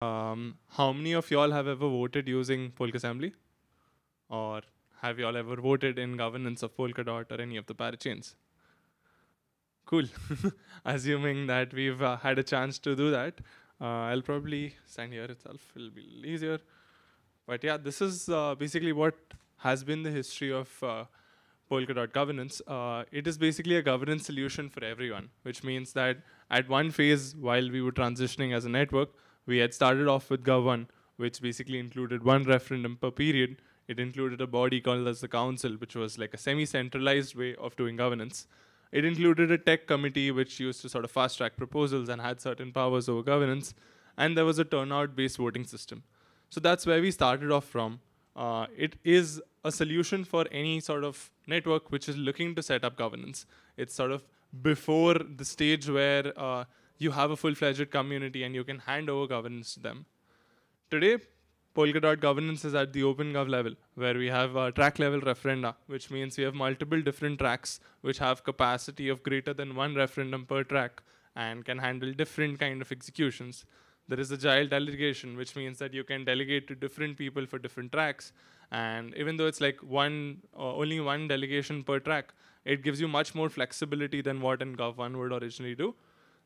How many of y'all have ever voted using Polkassembly? Or have y'all ever voted in governance of Polkadot or any of the parachains? Cool. Assuming that we've had a chance to do that, I'll probably stand here itself. It'll be a little easier. But yeah, this is basically what has been the history of Polkadot governance. It is basically a governance solution for everyone, which means that at one phase, while we were transitioning as a network, we had started off with Gov1, which basically included one referendum per period. It included a body called as the council, which was like a semi-centralized way of doing governance. It included a tech committee, which used to sort of fast-track proposals and had certain powers over governance. And there was a turnout-based voting system. So that's where we started off from. It is a solution for any sort of network which is looking to set up governance. It's sort of before the stage where you have a full-fledged community and you can hand over governance to them. Today, Polkadot governance is at the OpenGov level, where we have track-level referenda, which means we have multiple different tracks which have capacity of greater than one referendum per track and can handle different kind of executions. There is agile delegation, which means that you can delegate to different people for different tracks. And even though it's like only one delegation per track, it gives you much more flexibility than what in Gov1 would originally do.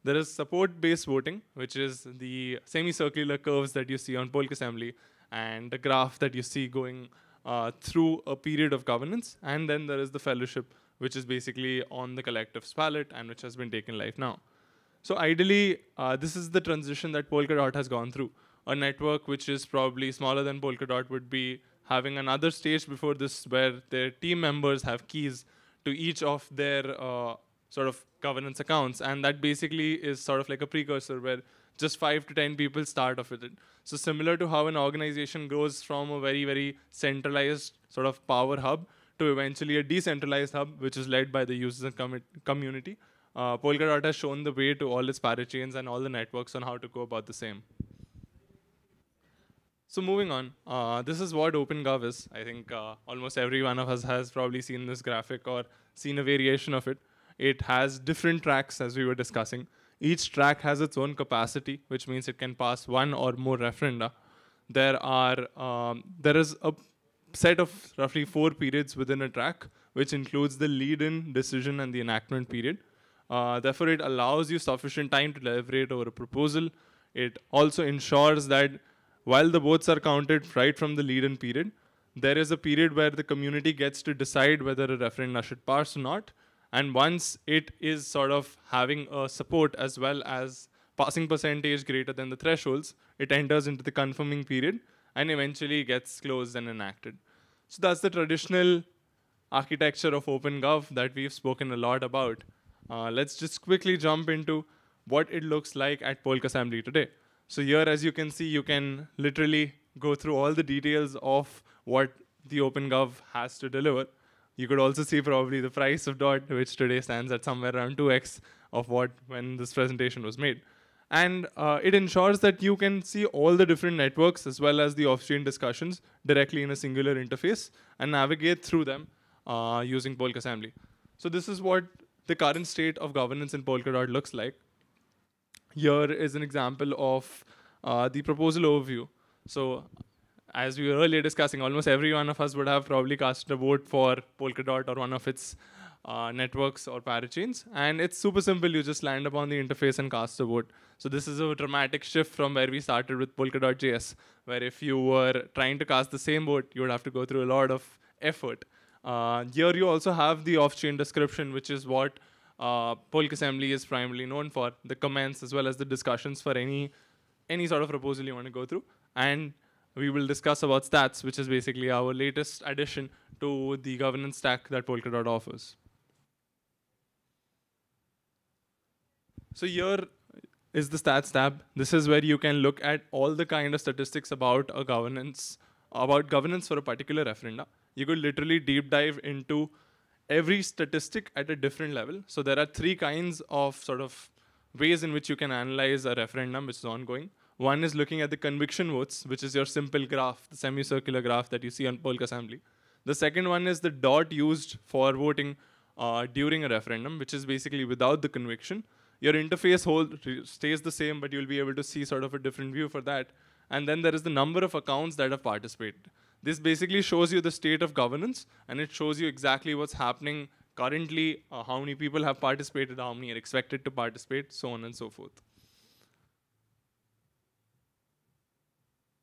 There is support-based voting, which is the semicircular curves that you see on Polkassembly and the graph that you see going through a period of governance. And then there is the fellowship, which is basically on the collective's ballot and which has been taken live now. So ideally, this is the transition that Polkadot has gone through. A network which is probably smaller than Polkadot would be having another stage before this where their team members have keys to each of their sort of governance accounts. And that basically is sort of like a precursor where just 5 to 10 people start off with it. So similar to how an organization goes from a very, very centralized sort of power hub to eventually a decentralized hub, which is led by the users and community. Polkadot has shown the way to all its parachains and all the networks on how to go about the same. So moving on, this is what OpenGov is. I think almost every one of us has probably seen this graphic or seen a variation of it. It has different tracks, as we were discussing. Each track has its own capacity, which means it can pass one or more referenda. There is a set of roughly 4 periods within a track, which includes the lead-in, decision, and the enactment period. Therefore, it allows you sufficient time to deliberate over a proposal. It also ensures that while the votes are counted right from the lead-in period, there is a period where the community gets to decide whether a referendum should pass or not. And once it is sort of having a support as well as passing percentage greater than the thresholds, it enters into the confirming period and eventually gets closed and enacted. So that's the traditional architecture of OpenGov that we've spoken a lot about. Let's just quickly jump into what it looks like at Polkassembly today. So here, as you can see, you can literally go through all the details of what the OpenGov has to deliver. You could also see probably the price of DOT, which today stands at somewhere around 2x of what when this presentation was made. And it ensures that you can see all the different networks as well as the off-chain discussions directly in a singular interface and navigate through them using Polkassembly. So this is what the current state of governance in Polkadot looks like. Here is an example of the proposal overview. So as we were earlier discussing, almost every one of us would have probably cast a vote for Polkadot or one of its networks or parachains. And it's super simple. You just land upon the interface and cast a vote. So this is a dramatic shift from where we started with Polkadot.js, where if you were trying to cast the same vote, you would have to go through a lot of effort. Here you also have the off-chain description, which is what Polkassembly is primarily known for, the comments as well as the discussions for any sort of proposal you want to go through. And we will discuss about stats, which is basically our latest addition to the governance stack that Polkadot offers. So here is the stats tab. This is where you can look at all the kind of statistics about a governance for a particular referenda. You could literally deep dive into every statistic at a different level. So there are 3 kinds of sort of ways in which you can analyze a referendum which is ongoing. One is looking at the conviction votes, which is your simple graph, the semicircular graph that you see on Polkassembly. The second one is the dot used for voting during a referendum, which is basically without the conviction. Your interface stays the same, but you'll be able to see sort of a different view for that. And then there is the number of accounts that have participated. This basically shows you the state of governance, and it shows you exactly what's happening currently, how many people have participated, how many are expected to participate, so on and so forth.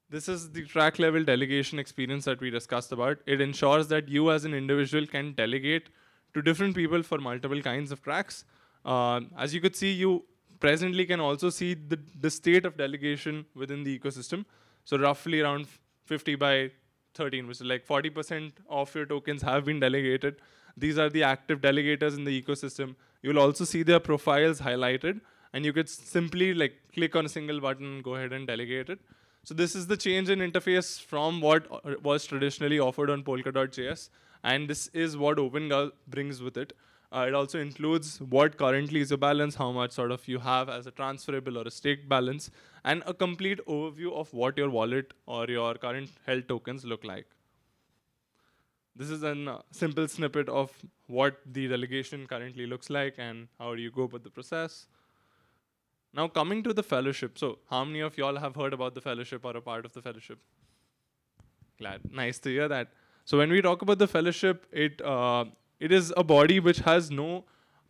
This is the track level delegation experience that we discussed about. It ensures that you as an individual can delegate to different people for multiple kinds of tracks. As you could see, you presently can also see the state of delegation within the ecosystem. So roughly around 50 by 13, which is like 40% of your tokens have been delegated. These are the active delegators in the ecosystem. You'll also see their profiles highlighted, and you could simply like click on a single button, go ahead and delegate it. So this is the change in interface from what was traditionally offered on Polkadot.js, and this is what OpenGov brings with it. It also includes what currently is your balance, how much sort of you have as a transferable or a staked balance, and a complete overview of what your wallet or your current held tokens look like. This is a simple snippet of what the delegation currently looks like and how do you go about the process. Now coming to the fellowship. So how many of y'all have heard about the fellowship or a part of the fellowship? Glad. Nice to hear that. So when we talk about the fellowship, it is a body which has no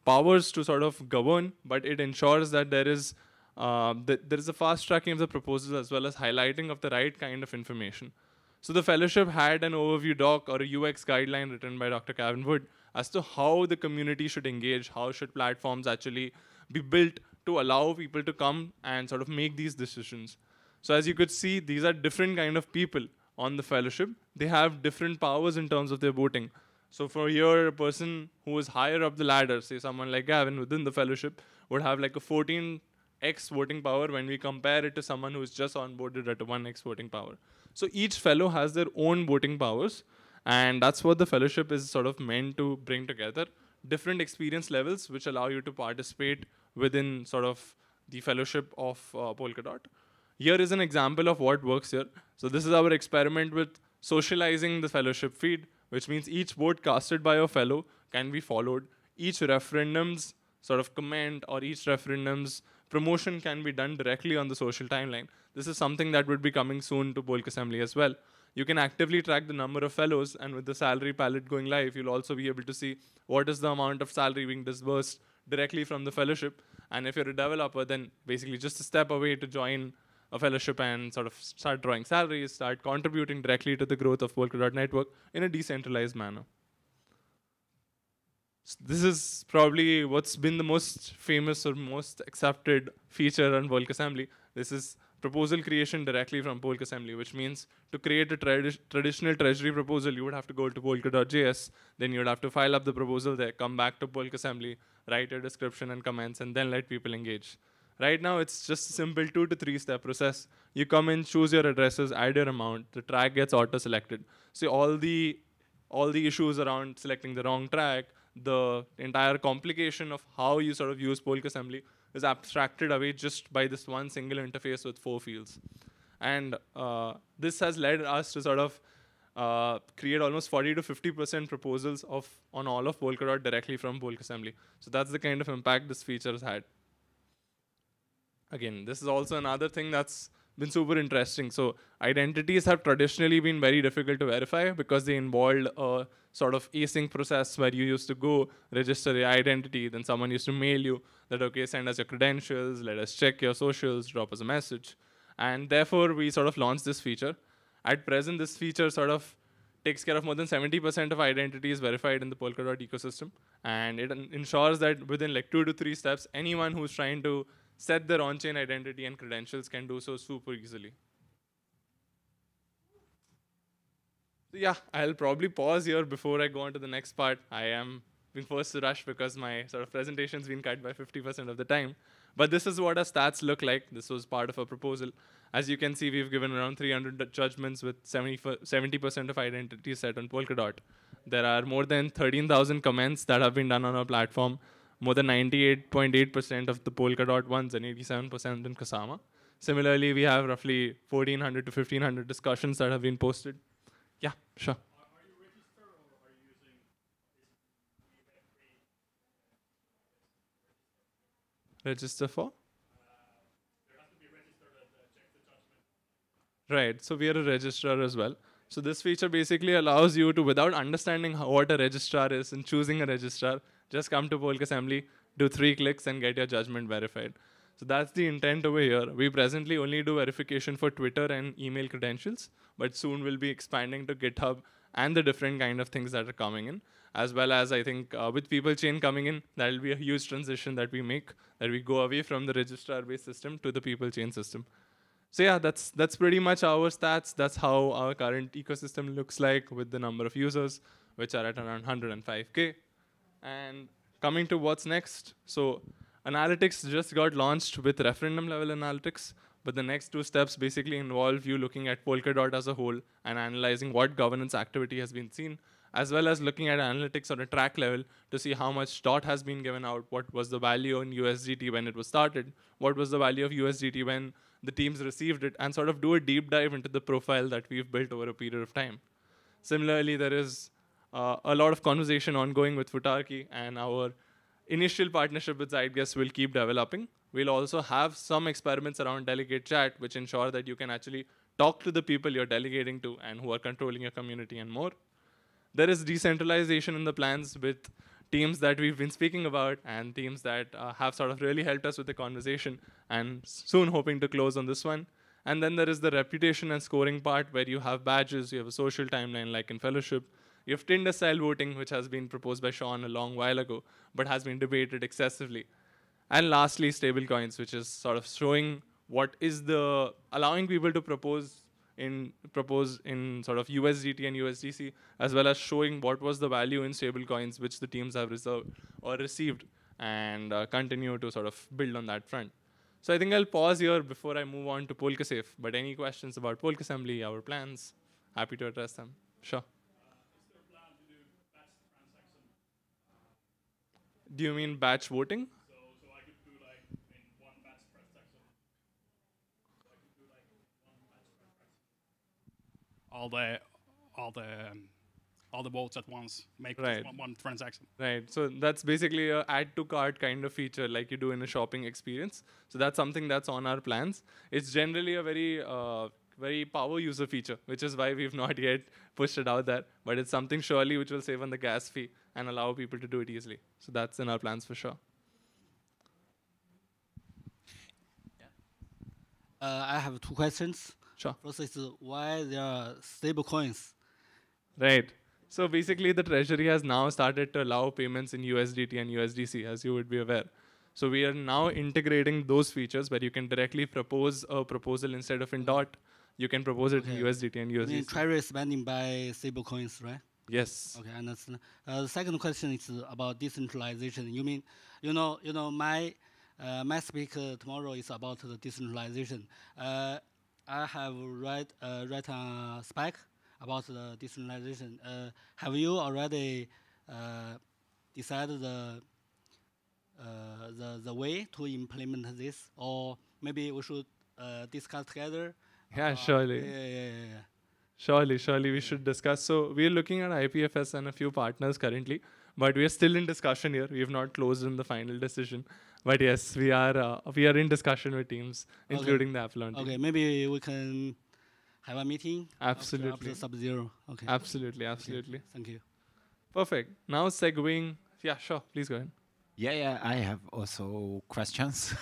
powers to sort of govern, but it ensures that there is a fast tracking of the proposals as well as highlighting of the right kind of information. So the fellowship had an overview doc or a UX guideline written by Dr. Kevin Wood as to how the community should engage, how should platforms actually be built to allow people to come and sort of make these decisions. So as you could see, these are different kind of people on the fellowship. They have different powers in terms of their voting. So for here, a person who is higher up the ladder, say someone like Gavin within the fellowship, would have like a 14x voting power when we compare it to someone who is just onboarded at a 1x voting power. So each fellow has their own voting powers, and that's what the fellowship is sort of meant to bring together. Different experience levels which allow you to participate within sort of the fellowship of Polkadot. Here is an example of what works here. So this is our experiment with socializing the fellowship feed, which means each vote casted by a fellow can be followed. Each referendum's sort of comment or each referendum's promotion can be done directly on the social timeline. This is something that would be coming soon to Polkassembly as well. You can actively track the number of fellows, and with the salary palette going live, you'll also be able to see what is the amount of salary being disbursed directly from the fellowship. And if you're a developer, then basically just a step away to join a fellowship and sort of start drawing salaries, start contributing directly to the growth of Polkadot network in a decentralized manner. So this is probably what's been the most famous or most accepted feature on Polkassembly. This is proposal creation directly from Polkassembly, which means to create a traditional treasury proposal, you would have to go to Polka.js, then you would have to file up the proposal there, come back to Polkassembly, write a description and comments, and then let people engage. Right now, it's just a simple 2 to 3 step process. You come in, choose your addresses, add your amount, the track gets auto-selected. So all the issues around selecting the wrong track, the entire complication of how you sort of use Polkassembly is abstracted away just by this one single interface with 4 fields. And this has led us to sort of create almost 40 to 50% proposals on all of Polkadot directly from Polkassembly. So that's the kind of impact this feature has had. Again, this is also another thing that's been super interesting. So identities have traditionally been very difficult to verify because they involved a sort of async process where you used to go register your identity, then someone used to mail you that, okay, send us your credentials, let us check your socials, drop us a message. And therefore, we sort of launched this feature. At present, this feature sort of takes care of more than 70% of identities verified in the Polkadot ecosystem. And it ensures that within like 2 to 3 steps, anyone who's trying to set their on-chain identity and credentials can do so super easily. So yeah, I'll probably pause here before I go on to the next part. I am being forced to rush because my sort of presentation's been cut by 50% of the time. But this is what our stats look like. This was part of a proposal. As you can see, we've given around 300 judgments with 70% of identity set on Polkadot. There are more than 13,000 comments that have been done on our platform. More than 98.8% of the Polkadot ones and 87% in Kasama. Similarly, we have roughly 1,400 to 1,500 discussions that have been posted. Yeah, sure. Are you registered or are you using Register for? There has to be a register that checks the judgment. Right. So we are a registrar as well. So this feature basically allows you to, without understanding what a registrar is and choosing a registrar, just come to Polkassembly, do 3 clicks and get your judgment verified. So that's the intent over here. We presently only do verification for Twitter and email credentials, but soon we'll be expanding to GitHub and the different kind of things that are coming in, as well as I think with people chain coming in, that'll be a huge transition that we make, that we go away from the registrar-based system to the people chain system. So yeah, that's pretty much our stats. That's how our current ecosystem looks like with the number of users, which are at around 105K. And coming to what's next, so analytics just got launched with referendum level analytics, but the next 2 steps basically involve you looking at Polkadot as a whole and analyzing what governance activity has been seen, as well as looking at analytics on a track level to see how much dot has been given out, what was the value in USDT when it was started, what was the value of USDT when the teams received it, and sort of do a deep dive into the profile that we've built over a period of time. Similarly, there is a lot of conversation ongoing with Futarki, and our initial partnership with Zeitgeist will keep developing. We'll also have some experiments around delegate chat, which ensure that you can actually talk to the people you're delegating to and who are controlling your community and more. There is decentralization in the plans with teams that we've been speaking about and teams that have sort of really helped us with the conversation, and soon hoping to close on this one. And then there is the reputation and scoring part where you have badges, you have a social timeline like in Fellowship. You have Tinder style voting, which has been proposed by Sean a long while ago, but has been debated excessively. And lastly, stablecoins, which is sort of showing what is the allowing people to propose in sort of USDT and USDC, as well as showing what was the value in stablecoins which the teams have reserved or received, and continue to sort of build on that front. So I think I'll pause here before I move on to Polkasafe. But any questions about Polkassembly, our plans, happy to address them. Sure. Is there a plan to do batch transaction? Do you mean batch voting? So I could do like in one batch transaction. So I could do like one batch transaction. All the votes at once, make Right. just one transaction. Right. So that's basically a add to cart kind of feature like you do in a shopping experience. So that's something that's on our plans. It's generally a very power user feature, which is why we've not yet pushed it out there. But it's something surely which will save on the gas fee and allow people to do it easily. So that's in our plans for sure. I have 2 questions. Sure. First is why there are stable coins. Right. So basically, the treasury has now started to allow payments in USDT and USDC, as you would be aware. So we are now integrating those features where you can directly propose a proposal instead of in dot. You can propose it in Okay. USDT and I mean, USDC. treasury spending by stable coins, right? Yes. Okay, I understand. The second question is about decentralization. You mean, my speak tomorrow is about the decentralization. I have read a spec about the decentralization. Have you already decided the way to implement this, or maybe we should discuss together? Yeah, surely. Yeah. Surely we should discuss. So we are looking at IPFS and a few partners currently, but we are still in discussion here. We have not closed in the final decision. But yes, we are in discussion with teams, including the Apollon team. Okay, maybe we can have a meeting Absolutely. after sub0. Okay. Absolutely. Okay, thank you. Perfect. Now segueing. Yeah, sure. Please go ahead. Yeah, I have also questions.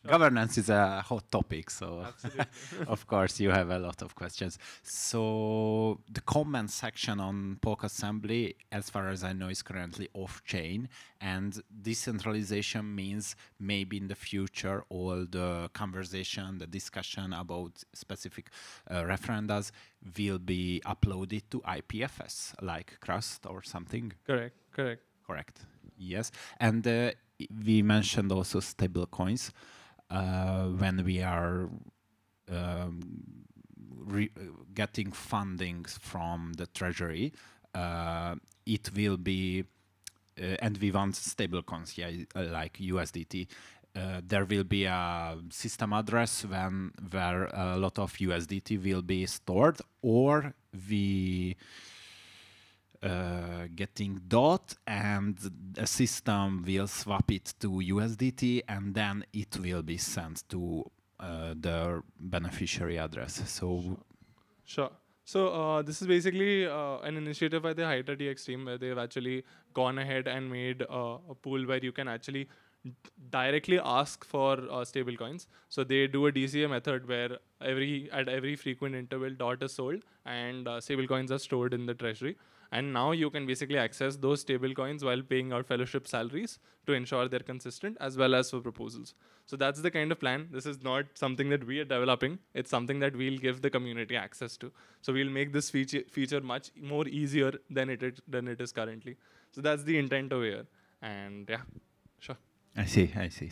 Governance is a hot topic, so Absolutely. of course you have a lot of questions. So the comment section on Polkassembly, as far as I know, is currently off-chain, and decentralization means maybe in the future all the conversation, the discussion about specific referendums will be uploaded to IPFS, like Crust or something. Correct. Yes, and we mentioned also stable coins when we are getting funding from the treasury. It will be, and we want stable coins, like USDT. There will be a system address where a lot of USDT will be stored, or we getting DOT, and a system will swap it to USDT, and then it will be sent to the beneficiary address. So Sure. So this is basically an initiative by the Hydra DX team where they've actually gone ahead and made a pool where you can actually directly ask for stable coins. So they do a DCA method where at every frequent interval DOT is sold and stable coins are stored in the treasury. And now you can basically access those stable coins while paying out fellowship salaries to ensure they're consistent as well as for proposals. So that's the kind of plan. This is not something that we are developing. It's something that we'll give the community access to. So we'll make this feature much more easier than it is currently. So that's the intent over here. And yeah, sure. I see.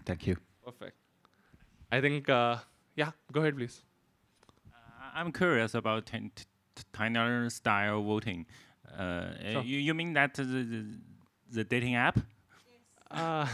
Thank you. Perfect. I think, yeah, go ahead, please. I'm curious about Tyner style voting. Sure. You mean that the dating app? Like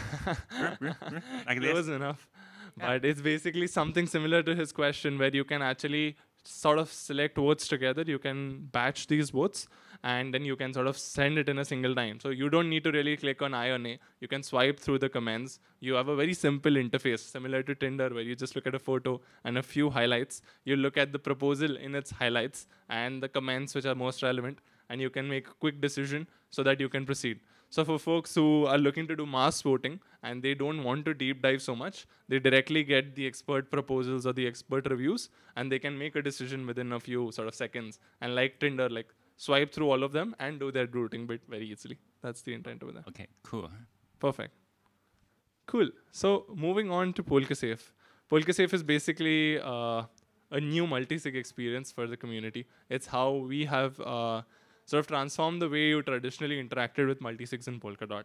this? Close enough. But it's basically something similar to his question where you can actually sort of select votes together. You can batch these votes and then you can sort of send it in a single time. So you don't need to really click on I or nay. You can swipe through the comments. You have a very simple interface similar to Tinder where you just look at a photo and a few highlights. You look at the proposal in its highlights and the comments which are most relevant, and you can make a quick decision so that you can proceed. So for folks who are looking to do mass voting and they don't want to deep dive so much, they directly get the expert proposals or the expert reviews and they can make a decision within a few sort of seconds. And like Tinder, like swipe through all of them and do their routing bit very easily. That's the intent over there. Okay, cool. Perfect. Cool. So moving on to Polkasafe. Polkasafe is basically a new multisig experience for the community. It's how we have sort of transformed the way you traditionally interacted with multisigs in Polkadot.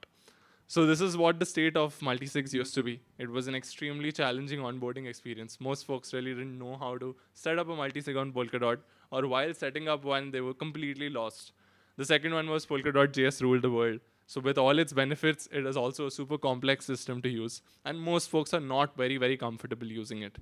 So this is what the state of multisigs used to be. It was an extremely challenging onboarding experience. Most folks really didn't know how to set up a multisig on Polkadot, or while setting up one, they were completely lost. The second one was Polkadot.js ruled the world. So with all its benefits, it is also a super complex system to use. And most folks are not very, very comfortable using it.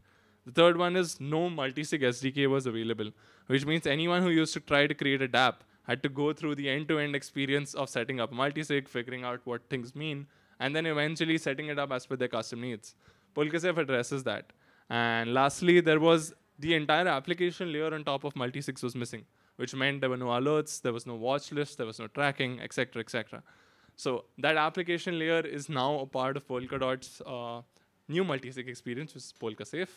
The third one is no multisig SDK was available, which means anyone who used to try to create a dApp had to go through the end-to-end experience of setting up multisig, figuring out what things mean, and then eventually setting it up as per their custom needs. Polkasafe addresses that. And lastly, there was the entire application layer on top of multisigs was missing, which meant there were no alerts, there was no watch list, there was no tracking, etc., etc. So that application layer is now a part of Polkadot's new multisig experience, which is Polkasafe.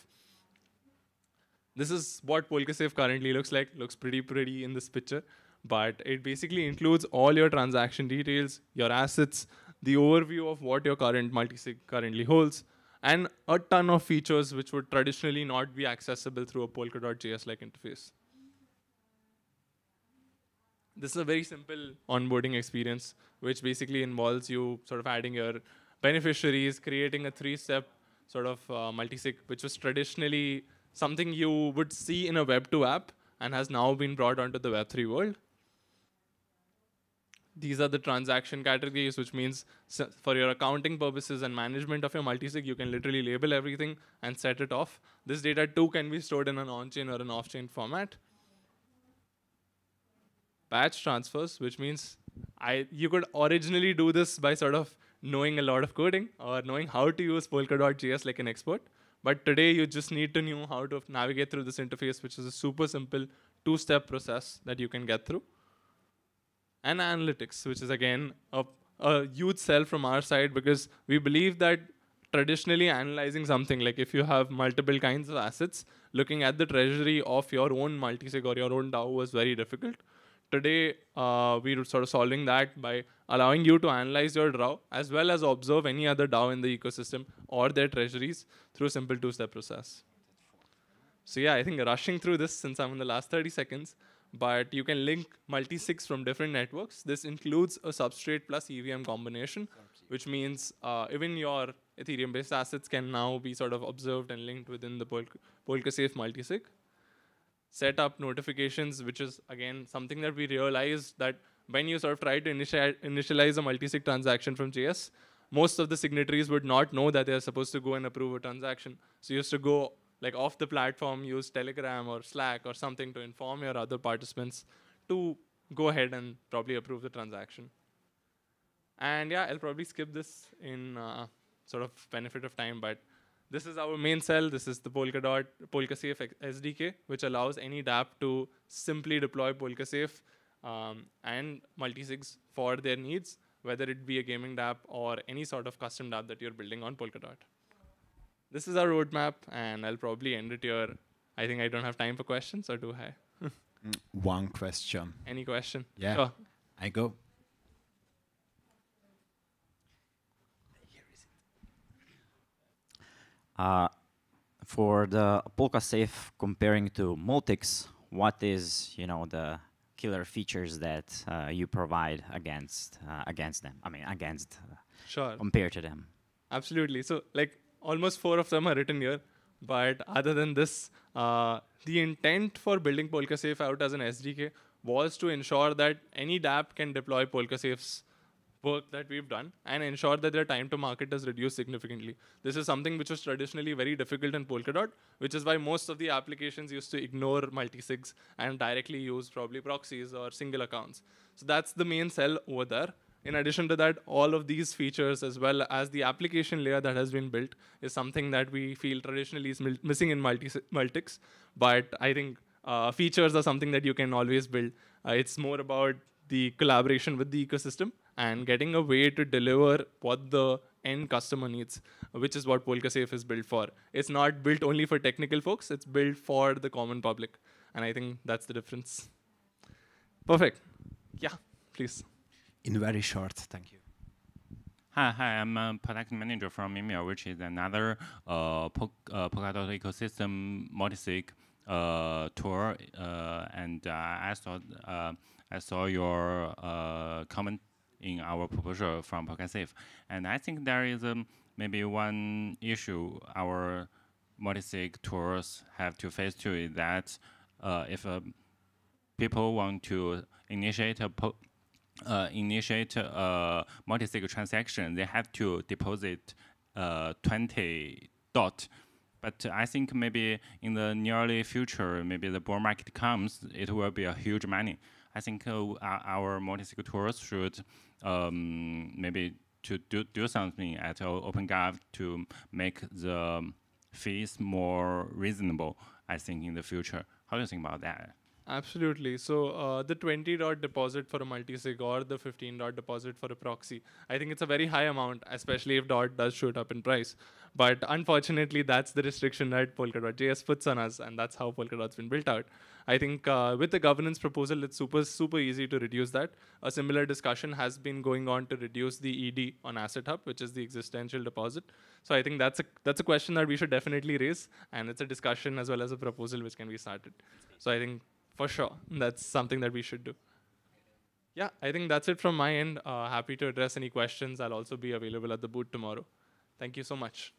This is what Polkasafe currently looks like. Looks pretty in this picture. But it basically includes all your transaction details, your assets, the overview of what your current multisig currently holds, and a ton of features which would traditionally not be accessible through a Polkadot.js-like interface. This is a very simple onboarding experience, which basically involves you sort of adding your beneficiaries, creating a 3-step sort of multisig, which was traditionally something you would see in a Web2 app and has now been brought onto the Web3 world. These are the transaction categories, which means for your accounting purposes and management of your multisig, you can literally label everything and set it off. This data too can be stored in an on-chain or an off-chain format. Batch transfers, which means you could originally do this by sort of knowing a lot of coding or knowing how to use Polkadot.js like an expert. But today, you just need to know how to navigate through this interface, which is a super simple 2-step process that you can get through. And analytics, which is again a huge sell from our side, because we believe that traditionally analyzing something, like if you have multiple kinds of assets, looking at the treasury of your own multisig or your own DAO was very difficult. Today, we're sort of solving that by allowing you to analyze your DAO as well as observe any other DAO in the ecosystem or their treasuries through a simple 2-step process. So yeah, I think rushing through this since I'm in the last 30 seconds, but you can link multisigs from different networks. This includes a substrate plus EVM combination, which means even your Ethereum-based assets can now be sort of observed and linked within the Polkasafe multisig. Set up notifications, which is again something that we realized that when you sort of try to initialize a multisig transaction from JS, most of the signatories would not know that they're supposed to go and approve a transaction. So you used to go like off the platform, use Telegram or Slack or something to inform your other participants to go ahead and probably approve the transaction. And yeah, I'll probably skip this in sort of benefit of time, but this is our main cell. This is the Polkadot Polkasafe SDK, which allows any dApp to simply deploy Polkasafe and Multisigs for their needs, whether it be a gaming dApp or any sort of custom dApp that you're building on Polkadot. This is our roadmap, and I'll probably end it here. I think I don't have time for questions, or do I? One question. Any question? Yeah. Sure. I go. For the Polkasafe comparing to Multics, what is the killer features that you provide against them? I mean, Sure. compared to them. Absolutely. So like almost 4 of them are written here. But other than this, the intent for building Polkasafe out as an SDK was to ensure that any dApp can deploy Polkasafe's work that we've done and ensure that their time to market is reduced significantly. This is something which was traditionally very difficult in Polkadot, which is why most of the applications used to ignore multisigs and directly use probably proxies or single accounts. So that's the main cell over there. In addition to that, all of these features, as well as the application layer that has been built, is something that we feel traditionally is missing in Multics. But I think features are something that you can always build. It's more about the collaboration with the ecosystem and getting a way to deliver what the end customer needs, which is what Polkasafe is built for. It's not built only for technical folks, it's built for the common public. And I think that's the difference. Perfect. Yeah, please. In very short, thank you. Hi, I'm a product manager from Mimir, which is another Polkadot ecosystem multisig tour. And I saw your comment in our proposal from Polkasafe. And I think there is maybe one issue our multisig tours have to face to is that if people want to initiate a multisig transaction, they have to deposit 20 DOT. But I think maybe in the nearly future, maybe the bull market comes, it will be a huge money. I think our multisig tours should maybe to do something at OpenGov to make the fees more reasonable, I think, in the future. How do you think about that? Absolutely. So the 20 dot deposit for a multisig or the 15 dot deposit for a proxy, I think it's a very high amount, especially if dot does shoot up in price. But unfortunately, that's the restriction that Polkadot.js puts on us, and that's how Polkadot's been built out. I think with the governance proposal, it's super easy to reduce that. A similar discussion has been going on to reduce the ED on Asset Hub, which is the existential deposit. So I think that's a question that we should definitely raise, and it's a discussion as well as a proposal which can be started. So I think for sure, that's something that we should do. Yeah, I think that's it from my end. Happy to address any questions. I'll also be available at the booth tomorrow. Thank you so much.